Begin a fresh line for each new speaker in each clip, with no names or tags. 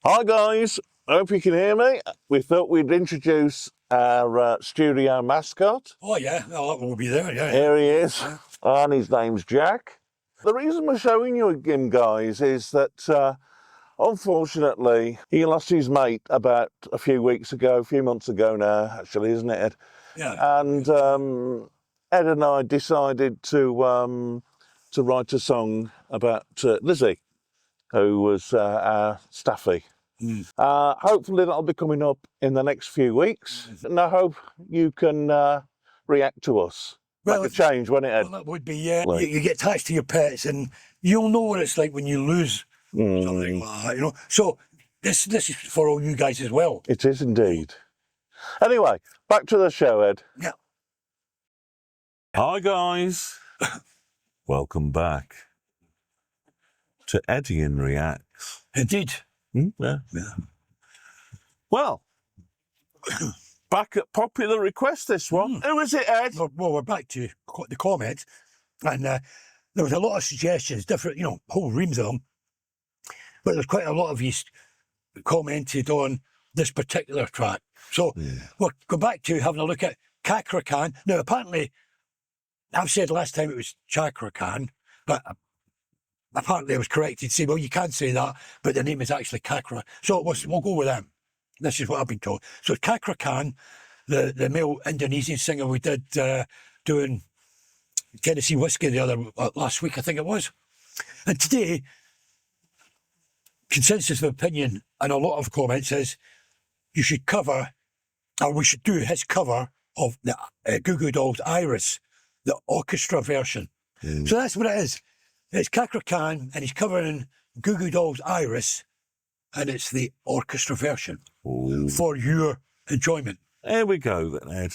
Hi guys, hope you can hear me. We thought we'd introduce our studio mascot.
Oh yeah, well, that will be there, yeah.
Here he is,
Yeah.
and his name's Jack. The reason we're showing you him, guys, is that unfortunately he lost his mate about a few months ago now, actually, isn't it, Ed?
Yeah.
And Ed and I decided to write a song about Lizzie, who was our staffie. Hopefully that'll be coming up in the next few weeks, and I hope you can react to us.
Well,
Make a change, won't it, Ed?
Well, that would be, yeah. You get attached to your pets, and you'll know what it's like when you lose something like that, you know. So this is for all you guys as well.
It is indeed. Anyway, back to the show, Ed.
Yeah.
Hi guys, welcome back to Eddian Reacts.
Indeed.
Yeah. Well, back at popular request, this one. Who is it, Ed?
Well, we're back to the comments, and there was a lot of suggestions, different, you know, whole reams of them. But there's quite a lot of you commented on this particular track. So we'll go back to having a look at Cakra Khan. Now, apparently, I've said last time it was Cakra Khan, but apparently I was corrected to say, well, you can't say that, but the name is actually Cakra. So we'll go with them. This is what I've been told. So Cakra Khan, the male Indonesian singer we did doing Tennessee Whiskey the other last week, I think it was. And today, consensus of opinion and a lot of comments is you should cover, or we should do his cover of the Goo Goo Dolls' Iris, the orchestra version. So that's what it is. It's Cakra Khan, and he's covering Goo Goo Dolls' Iris, and it's the orchestra version for your enjoyment.
There we go then, Ed.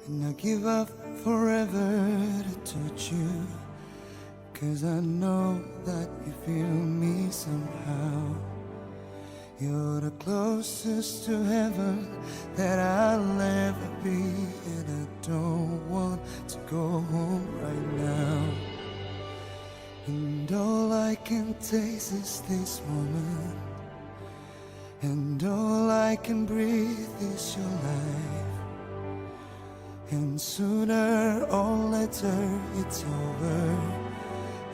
And I give up forever to touch you, 'cause I know that you feel me somehow. You're the closest to heaven that I'll ever be, and I don't want to go home right now. And all I can taste is this moment, and all I can breathe is your life. And sooner or later it's over.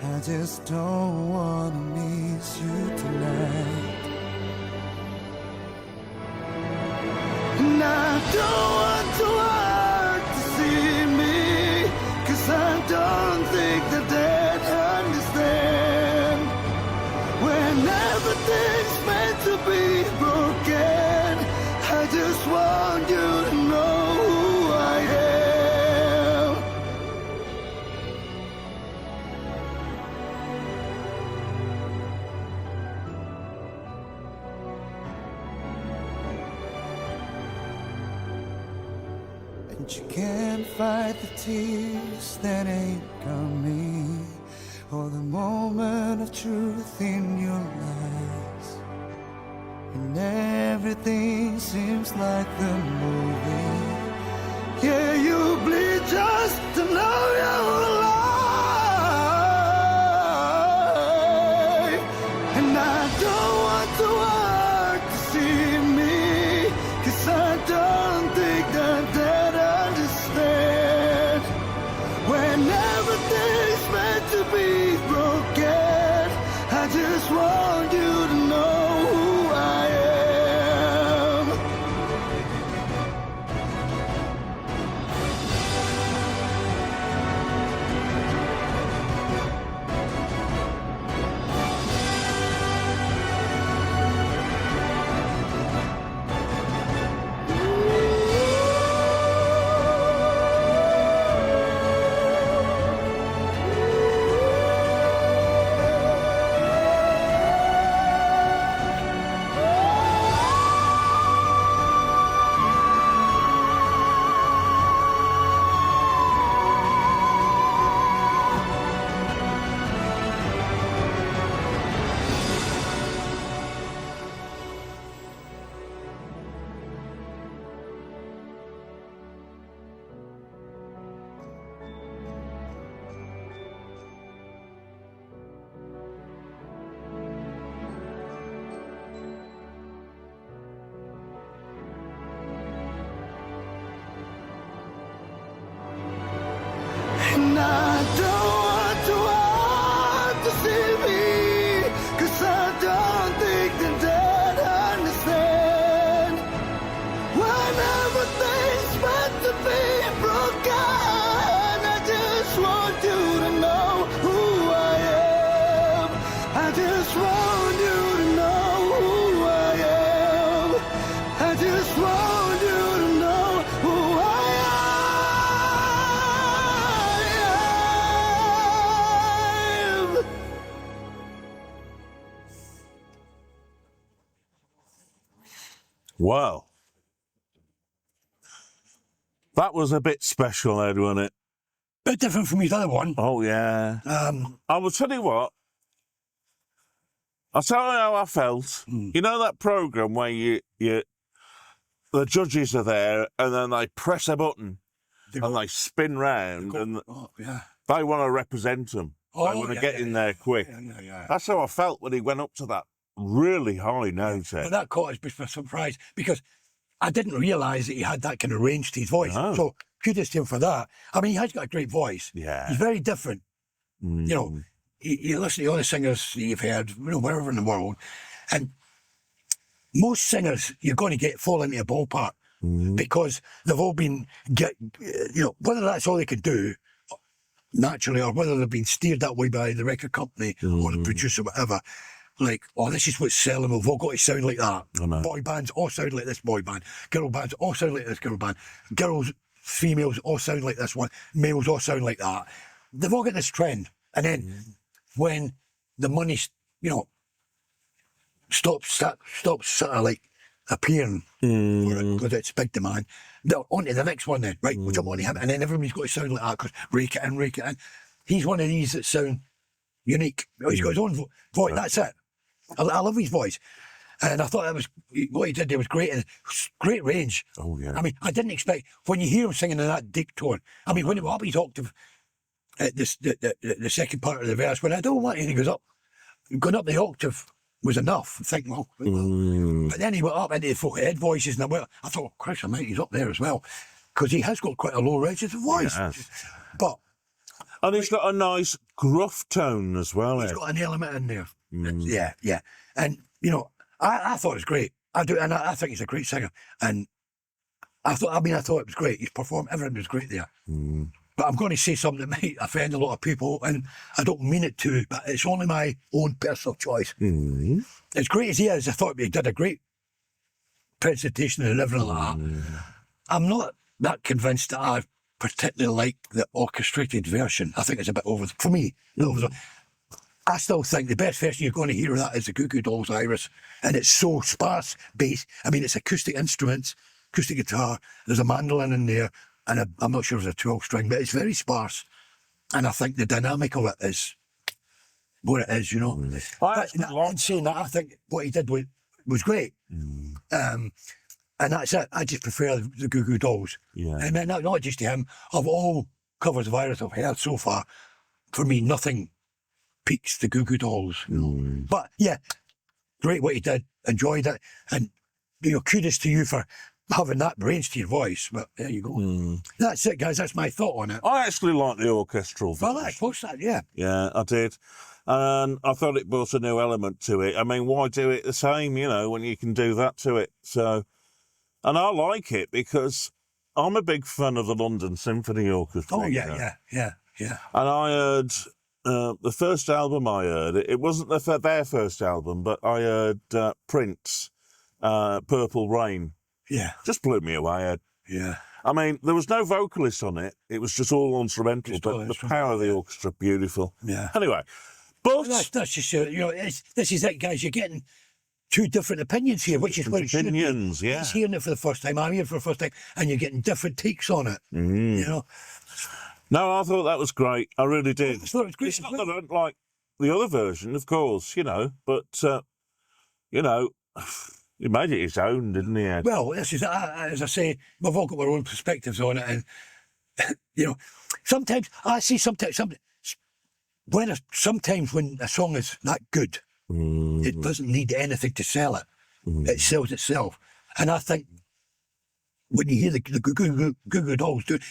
I just don't wanna miss you tonight. And I don't want to hurt to see me, 'cause I don't think that they'd understand. When everything's meant to be broken, I just want you to know who I am. And you can't fight the tears that ain't coming, or the moment of truth in your lies. And everything seems like the movie. Yeah, you bleed just to know you're alive. And I don't want to hurt to see me, 'cause I don't think that they'd understand. When everything's meant to be broken, I just want you to know who I am. And I don't want to see me, 'cause I don't think the dead understand. When everything's meant to be broken, I just want you to know who I am. I just want you to know who I am. I just want you to know who I am.
Wow. That was a bit special, Ed, wasn't it?
Bit different from his other one.
Oh, yeah. I will tell you what. I'll tell you how I felt. You know that programme where the judges are there and then they press a button and they spin round and they want to represent them. They want to get in there quick. That's how I felt when he went up to that really high note.
But that caught us by surprise because I didn't realise that he had that kind of range to his voice.
No.
So kudos to him for that. I mean, he has got a great voice.
Yeah.
He's very different. You know, you listen to all the singers you've heard, you know, wherever in the world, and most singers you're going to fall into a ballpark because they've all been whether that's all they can do naturally or whether they've been steered that way by the record company or the producer, whatever. Like, oh, this is what's selling. We've all got to sound like that. Boy bands all sound like this boy band. Girl bands all sound like this girl band. Girls, females all sound like this one. Males all sound like that. They've all got this trend. And then when the money, stops sort of like appearing for it because it's big demand, they're on to the next one then. Right, we'll jump on to him. And then everybody's got to sound like that because rake it in. He's one of these that sound unique. He's got his own voice. That's it. I love his voice, and I thought that was what he did there was great and great range.
Oh yeah.
I mean, I didn't expect when you hear him singing in that deep tone. I mean, when he went up his octave at the second part of the verse, when I don't want it, he goes up, going up the octave was enough. I think, well, but then he went up into the folk Ed voices, and I thought, Christ, I might he's up there as well, because he has got quite a low registered voice. But
and he's got a nice gruff tone as well.
He's got an element in there. Yeah. And, I thought it was great. I do, and I think he's a great singer. And I thought it was great. His performance, everything was great there. But I'm going to say something that might offend a lot of people, and I don't mean it to, but it's only my own personal choice. As great as he is, I thought he did a great presentation and everything like that. I'm not that convinced that I particularly like the orchestrated version. I think it's a bit over, for me, I still think the best version you're going to hear of that is the Goo Goo Dolls Iris, and it's so sparse bass. I mean, it's acoustic instruments, acoustic guitar, there's a mandolin in there, and I'm not sure if it's a 12-string, but it's very sparse, and I think the dynamic of it is what it is, But in saying that, I think what he did was great. And that's it. I just prefer the Goo Goo Dolls. I mean, not just to him. Of all covers of Iris I've heard so far, for me, nothing peaks the Goo Goo Dolls. But yeah, great what he did. Enjoyed it, and kudos to you for having that range to your voice. But there you go. That's it, guys. That's my thought on it.
I actually like the orchestral version.
Well, of course, yeah.
Yeah, I did. And I thought it brought a new element to it. I mean, why do it the same, when you can do that to it? So, and I like it because I'm a big fan of the London Symphony Orchestra.
Oh, yeah.
And I heard the first album I heard, it wasn't their first album, but I heard Prince, Purple Rain.
Yeah.
Just blew me away, Ed.
Yeah.
I mean, there was no vocalist on it. It was just all instrumental, but the power of the orchestra, beautiful.
Yeah.
Anyway, but...
That's just, this is it, guys. You're getting two different opinions here, which is what it should be.
Opinions, yeah.
He's hearing it for the first time, I'm hearing it for the first time, and you're getting different takes on it,
No, I thought that was great. I really did.
I thought it was great.
It's not that I don't like the other version, of course, but, he made it his own, didn't he, Ed?
Well, this is, as I say, we've all got our own perspectives on it, and, sometimes when a song is that good, it doesn't need anything to sell it. It sells itself. And I think when you hear the Goo Goo Dolls do it,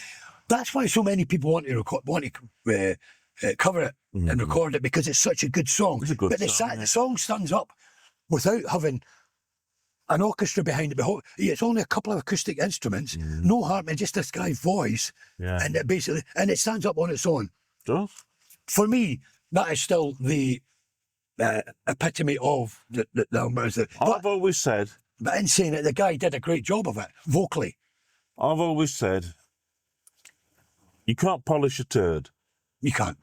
That's why so many people want to cover it and record it, because it's such a good song.
It's a good
but
song,
the song stands up without having an orchestra behind it. It's only a couple of acoustic instruments, no harmony, just this guy's voice, and it stands up on its own.
Does?
For me, that is still the epitome of the numbers.
I've always said.
But in saying it, the guy did a great job of it vocally.
I've always said, you can't polish a turd.
You can't.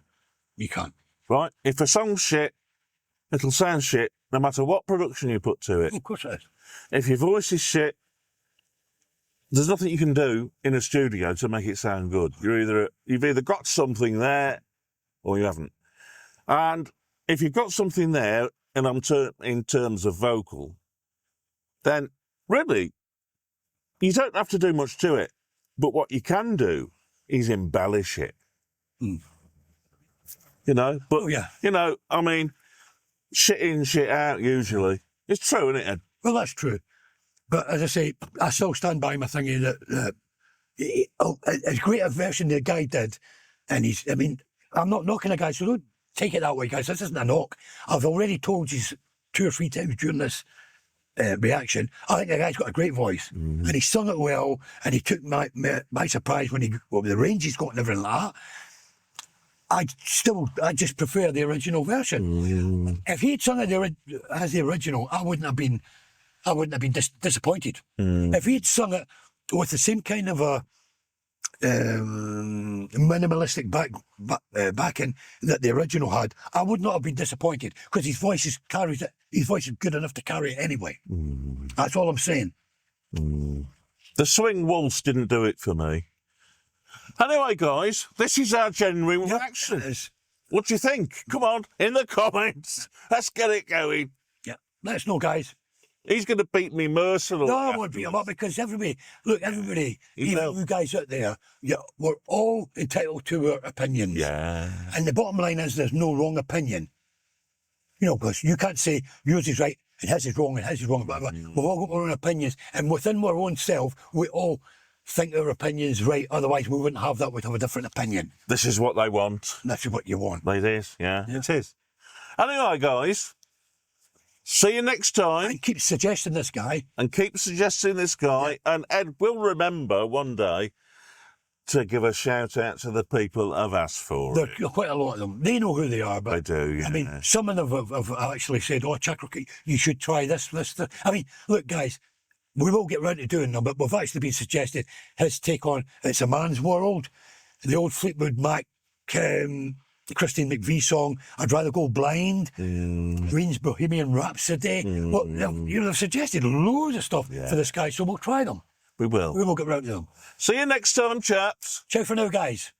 You can't.
Right? If a song's shit, it'll sound shit, no matter what production you put to it.
Of course it is.
If your voice is shit, there's nothing you can do in a studio to make it sound good. You've either got something there or you haven't. And if you've got something there, and I'm in terms of vocal, then really, you don't have to do much to it. But what you can do is embellish it. You know? But, you know, I mean, shit in, shit out, usually. It's true, isn't it, Ed?
Well, that's true. But as I say, I still stand by my thingy that as great a version the guy did, and I'm not knocking a guy, so don't take it that way, guys. This isn't a knock. I've already told you 2 or 3 times during this reaction, I think the guy's got a great voice, and he sung it well, and he took my surprise when the range he's got and everything like that. I just prefer the original version. If he'd sung it as the original, I wouldn't have been disappointed. If he'd sung it with the same kind of a minimalistic backing that the original had, I would not have been disappointed, because his voice is good enough to carry it anyway. That's all I'm saying.
The swing waltz didn't do it for me. Anyway, guys, this is our genuine reaction. What do you think? Come on, in the comments. Let's get it going.
Yeah, let us know, guys.
He's going to beat me mercilessly.
No, I won't beat him up, because everybody, even you guys out there, we're all entitled to our opinions.
Yeah.
And the bottom line is there's no wrong opinion. You know, because you can't say yours is right and his is wrong and his is wrong. Blah, blah. We've all got our own opinions, and within our own self, we all think our opinion's right. Otherwise, we wouldn't have that. We'd have a different opinion.
This is what they want.
And that's what you want.
It is, yeah, it is. Anyway, guys, see you next time.
And keep suggesting this guy.
And Ed will remember one day to give a shout out to the people who have asked for it.
There are quite a lot of them. They know who they are, but
they do, yeah.
I mean, some of them have actually said, "Oh, Cakra Khan, you should try this." I mean, look, guys, we will get round to doing them, but we've actually been suggested his take on It's a Man's World, the old Fleetwood Mac, Christine McVie song, I'd Rather Go Blind, Green's Bohemian Rhapsody. Well, they've suggested loads of stuff for this guy, so we'll try them.
We will.
We will get round to them.
See you next time, chaps.
Ciao for now, guys.